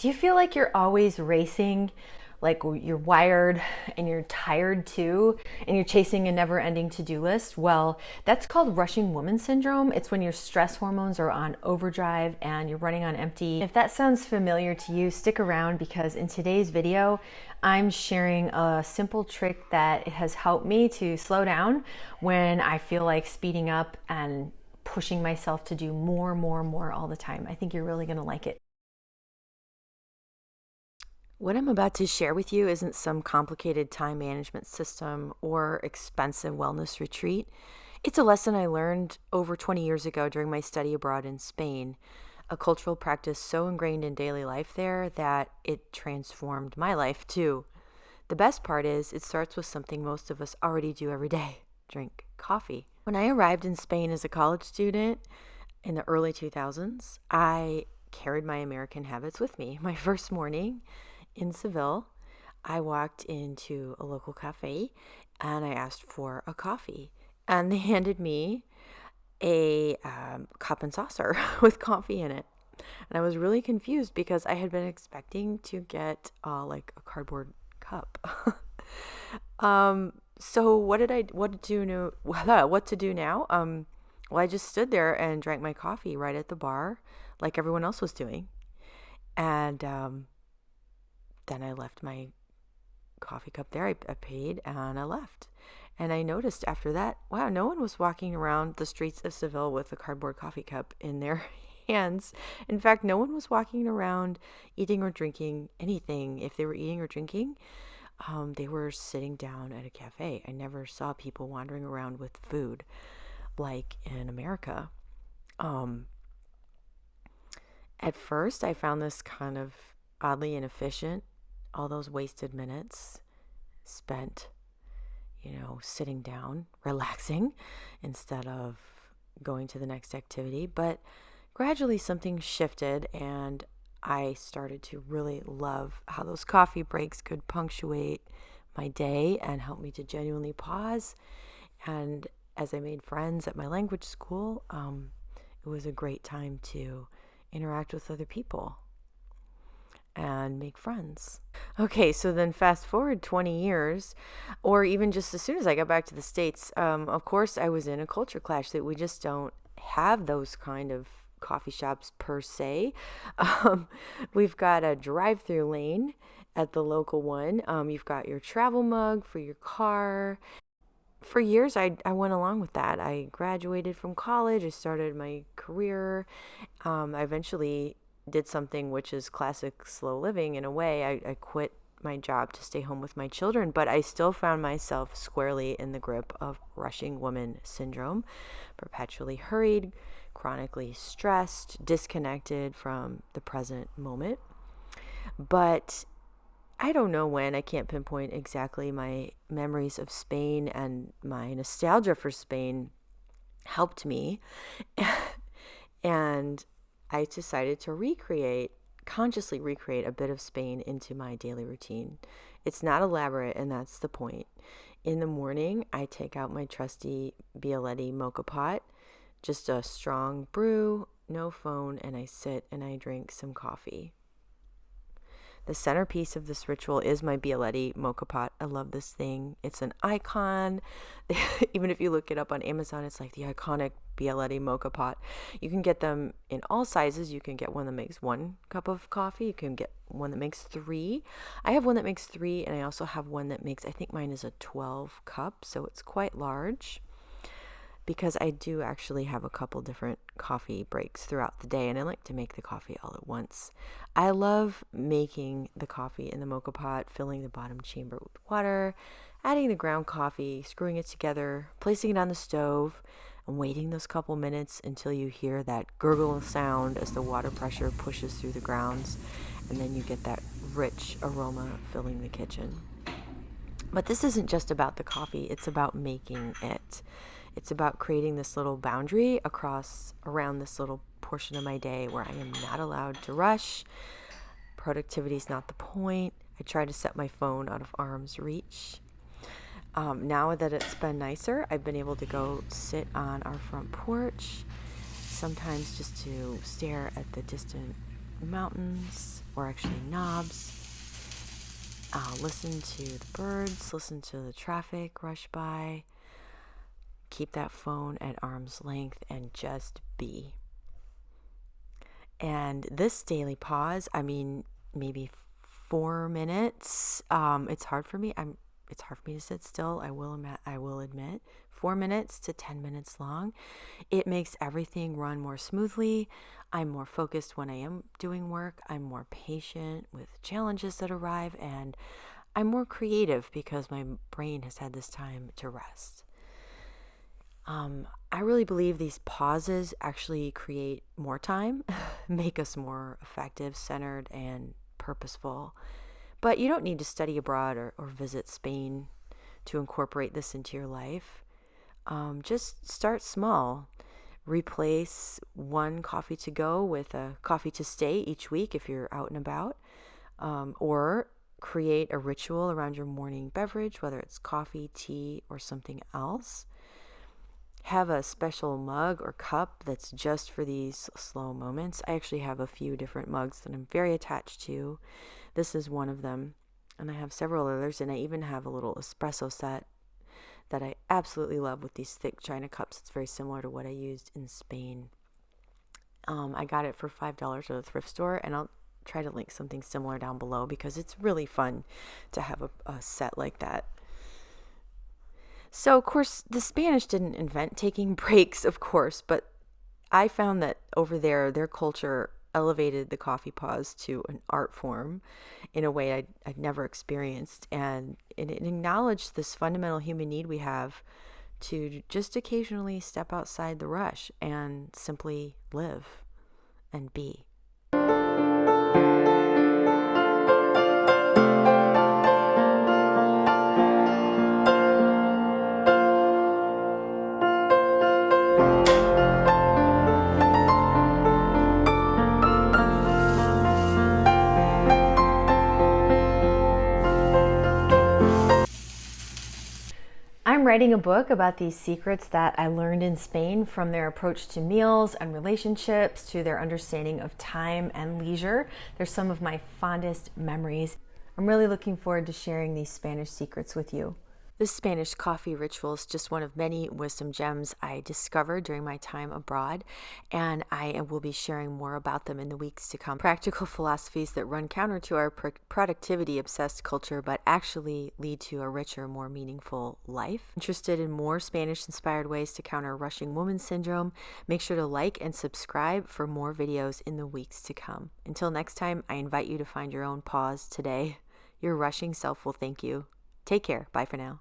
Do you feel like you're always racing, like you're wired and you're tired too, and you're chasing a never ending to do list? Well, that's called rushing woman syndrome. It's when your stress hormones are on overdrive and you're running on empty. If that sounds familiar to you, stick around because in today's video, I'm sharing a simple trick that has helped me to slow down when I feel like speeding up and pushing myself to do more all the time. I think you're really gonna like it. What I'm about to share with you isn't some complicated time management system or expensive wellness retreat. It's a lesson I learned over 20 years ago during my study abroad in Spain, a cultural practice so ingrained in daily life there that it transformed my life too. The best part is it starts with something most of us already do every day: drink coffee. When I arrived in Spain as a college student in the early 2000s, I carried my American habits with me. My first morning in Seville, I walked into a local cafe and I asked for a coffee. And they handed me a cup and saucer with coffee in it. And I was really confused because I had been expecting to get like a cardboard cup. So what to do now? Well, I just stood there and drank my coffee right at the bar like everyone else was doing. And then I left my coffee cup there. I paid and I left. And I noticed after that, wow, no one was walking around the streets of Seville with a cardboard coffee cup in their hands. In fact, no one was walking around eating or drinking anything. If they were eating or drinking, they were sitting down at a cafe. I never saw people wandering around with food like in America. At first, I found this kind of oddly inefficient. All those wasted minutes spent, sitting down, relaxing instead of going to the next activity. But gradually something shifted and I started to really love how those coffee breaks could punctuate my day and help me to genuinely pause. And as I made friends at my language school, it was a great time to interact with other people and make friends. Okay, so then fast forward 20 years, or even just as soon as I got back to the States, of course I was in a culture clash that we just don't have those kind of coffee shops per se. We've got a drive-through lane at the local one. You've got your travel mug for your car. For years, I went along with that. I graduated from college. I started my career. I eventually did something which is classic slow living in a way. I quit my job to stay home with my children, but I still found myself squarely in the grip of rushing woman syndrome, perpetually hurried, chronically stressed, disconnected from the present moment. But I don't know when. I can't pinpoint exactly. My memories of Spain and my nostalgia for Spain helped me. And I decided to consciously recreate a bit of Spain into my daily routine. It's not elaborate, and that's the point. In the morning, I take out my trusty Bialetti Moca pot, just a strong brew, no phone, and I sit and I drink some coffee. The centerpiece of this ritual is my Bialetti Moca pot. I love this thing. It's an icon. Even if you look it up on Amazon, it's like the iconic Bialetti Moca pot. You can get them in all sizes. You can get one that makes 1 cup of coffee. You can get one that makes 3. I have one that makes 3, and I also have one that makes, I think mine is a 12 cup, so it's quite large. Because I do actually have a couple different coffee breaks throughout the day, and I like to make the coffee all at once. I love making the coffee in the mocha pot, filling the bottom chamber with water, adding the ground coffee, screwing it together, placing it on the stove, and waiting those couple minutes until you hear that gurgle sound as the water pressure pushes through the grounds, and then you get that rich aroma filling the kitchen. But this isn't just about the coffee, it's about making it. It's about creating this little boundary around this little portion of my day where I am not allowed to rush. Productivity is not the point. I try to set my phone out of arm's reach. Now that it's been nicer, I've been able to go sit on our front porch, sometimes just to stare at the distant mountains, or actually knobs. Listen to the birds, listen to the traffic rush by. Keep that phone at arm's length and just be. And this daily pause, I mean, maybe 4 minutes. It's hard for me. It's hard for me to sit still. I will admit. 4 minutes to 10 minutes long. It makes everything run more smoothly. I'm more focused when I am doing work. I'm more patient with challenges that arrive, and I'm more creative because my brain has had this time to rest. I really believe these pauses actually create more time, make us more effective, centered, and purposeful. But you don't need to study abroad or visit Spain to incorporate this into your life. Just start small. Replace one coffee to go with a coffee to stay each week if you're out and about. Or create a ritual around your morning beverage, whether it's coffee, tea, or something else. Have a special mug or cup that's just for these slow moments. I actually have a few different mugs that I'm very attached to. This is one of them, and I have several others, and I even have a little espresso set that I absolutely love with these thick china cups. It's very similar to what I used in Spain. I got it for $5 at a thrift store, and I'll try to link something similar down below because it's really fun to have a set like that. So, of course, the Spanish didn't invent taking breaks, of course, but I found that over there, their culture elevated the coffee pause to an art form in a way I'd never experienced. And it acknowledged this fundamental human need we have to just occasionally step outside the rush and simply live and be. I'm writing a book about these secrets that I learned in Spain, from their approach to meals and relationships to their understanding of time and leisure. They're some of my fondest memories. I'm really looking forward to sharing these Spanish secrets with you. This Spanish coffee ritual is just one of many wisdom gems I discovered during my time abroad, and I will be sharing more about them in the weeks to come. Practical philosophies that run counter to our productivity-obsessed culture, but actually lead to a richer, more meaningful life. Interested in more Spanish-inspired ways to counter rushing woman syndrome? Make sure to like and subscribe for more videos in the weeks to come. Until next time, I invite you to find your own pause today. Your rushing self will thank you. Take care. Bye for now.